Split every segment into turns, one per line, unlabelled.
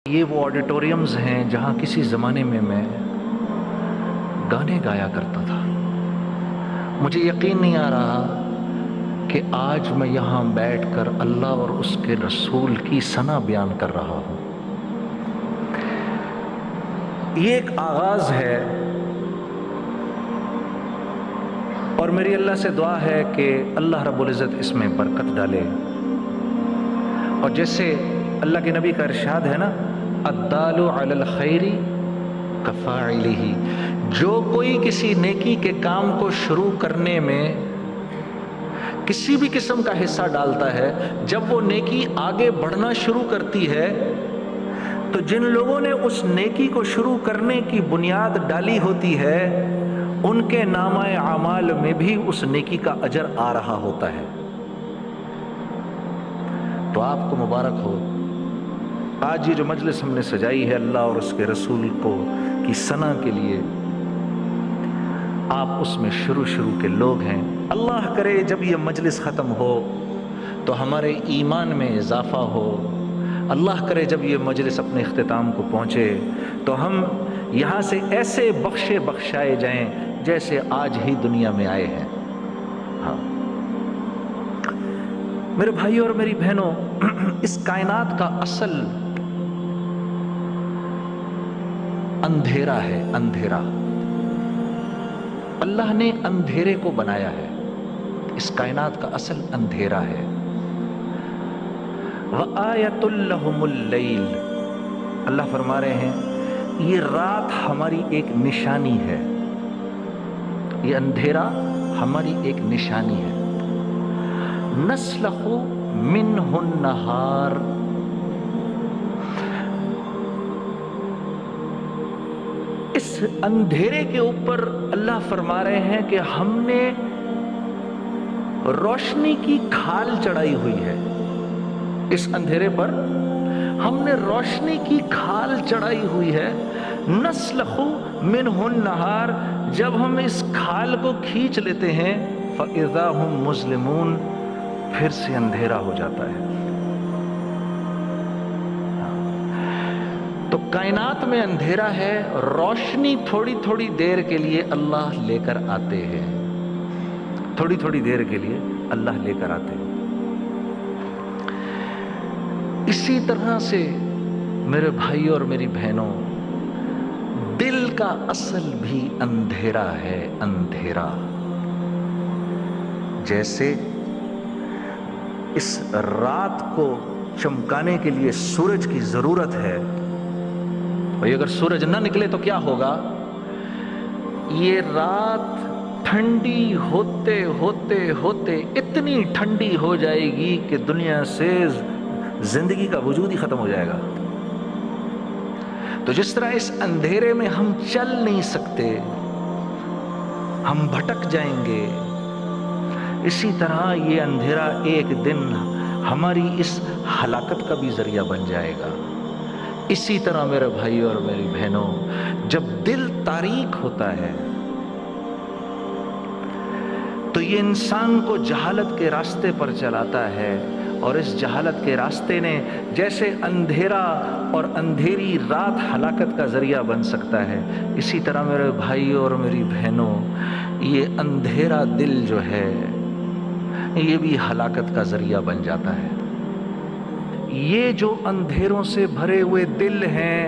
یہ وہ آڈیٹوریمز ہیں جہاں کسی زمانے میں گانے گایا کرتا تھا۔ مجھے یقین نہیں آ رہا کہ آج میں یہاں بیٹھ کر اللہ اور اس کے رسول کی ثنا بیان کر رہا ہوں۔ یہ ایک آغاز ہے اور میری اللہ سے دعا ہے کہ اللہ رب العزت اس میں برکت ڈالے، اور جیسے اللہ کے نبی کا ارشاد ہے نا، الدال علی الخیر کفاعلہ، جو کوئی کسی نیکی کے کام کو شروع کرنے میں کسی بھی قسم کا حصہ ڈالتا ہے، جب وہ نیکی آگے بڑھنا شروع کرتی ہے تو جن لوگوں نے اس نیکی کو شروع کرنے کی بنیاد ڈالی ہوتی ہے ان کے نامہ اعمال میں بھی اس نیکی کا اجر آ رہا ہوتا ہے۔ تو آپ کو مبارک ہو، آج یہ جو مجلس ہم نے سجائی ہے اللہ اور اس کے رسول کی ثنا کے لیے، آپ اس میں شروع کے لوگ ہیں۔ اللہ کرے جب یہ مجلس ختم ہو تو ہمارے ایمان میں اضافہ ہو، اللہ کرے جب یہ مجلس اپنے اختتام کو پہنچے تو ہم یہاں سے ایسے بخشائے جائیں جیسے آج ہی دنیا میں آئے ہیں۔ ہاں میرے بھائیوں اور میری بہنوں، اس کائنات کا اصل اندھیرا ہے، اندھیرا۔ اللہ نے اندھیرے کو بنایا ہے، اس کائنات کا اصل اندھیرا ہے۔ وَآیَةٌ لَهُمُ اللَّیْلُ، اللہ فرما رہے ہیں یہ رات ہماری ایک نشانی ہے، یہ اندھیرا ہماری ایک نشانی ہے۔ نَسْلَخُ مِنْهُ النَّهَارَ، اس اندھیرے کے اوپر اللہ فرما رہے ہیں کہ ہم نے روشنی کی کھال چڑھائی ہوئی ہے، اس اندھیرے پر ہم نے روشنی کی کھال چڑھائی ہوئی ہے۔ نسلخ منہ النہار، جب ہم اس کھال کو کھینچ لیتے ہیں فاذا ہم مظلمون، پھر سے اندھیرا ہو جاتا ہے۔ تو کائنات میں اندھیرا ہے، روشنی تھوڑی دیر کے لیے اللہ لے کر آتے ہیں، تھوڑی دیر کے لیے اللہ لے کر آتے ہیں۔ اسی طرح سے میرے بھائیوں اور میری بہنوں، دل کا اصل بھی اندھیرا ہے، اندھیرا۔ جیسے اس رات کو چمکانے کے لیے سورج کی ضرورت ہے، اور اگر سورج نہ نکلے تو کیا ہوگا؟ یہ رات ٹھنڈی ہوتے ہوتے اتنی ٹھنڈی ہو جائے گی کہ دنیا سے زندگی کا وجود ہی ختم ہو جائے گا۔ تو جس طرح اس اندھیرے میں ہم چل نہیں سکتے، ہم بھٹک جائیں گے، اسی طرح یہ اندھیرا ایک دن ہماری اس ہلاکت کا بھی ذریعہ بن جائے گا۔ اسی طرح میرے بھائی اور میری بہنوں، جب دل تاریک ہوتا ہے تو یہ انسان کو جہالت کے راستے پر چلاتا ہے، اور اس جہالت کے راستے نے جیسے اندھیرا اور اندھیری رات ہلاکت کا ذریعہ بن سکتا ہے، اسی طرح میرے بھائیوں اور میری بہنوں، یہ اندھیرا دل جو ہے یہ بھی ہلاکت کا ذریعہ بن جاتا ہے۔ یہ جو اندھیروں سے بھرے ہوئے دل ہیں،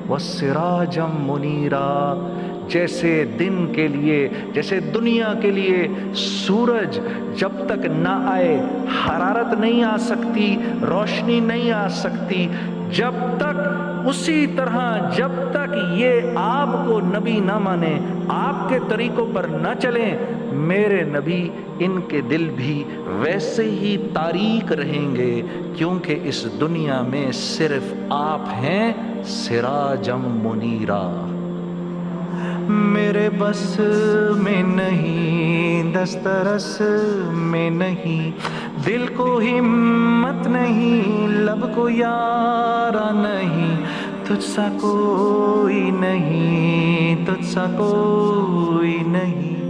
وَسِرَاجًا مُنِيرًا، جیسے دن کے لیے، جیسے دنیا کے لیے سورج جب تک نہ آئے حرارت نہیں آ سکتی، روشنی نہیں آ سکتی، جب تک اسی طرح جب تک یہ آپ کو نبی نہ مانے، آپ کے طریقوں پر نہ چلیں، میرے نبی ان کے دل بھی ویسے ہی تاریک رہیں گے، کیونکہ اس دنیا میں صرف آپ ہیں سراجم منیرا۔ میرے بس میں نہیں، دسترس میں نہیں، دل کو ہمت نہیں، لب کو یارا نہیں، تجھ سا کوئی نہیں، تجھ سا کوئی نہیں۔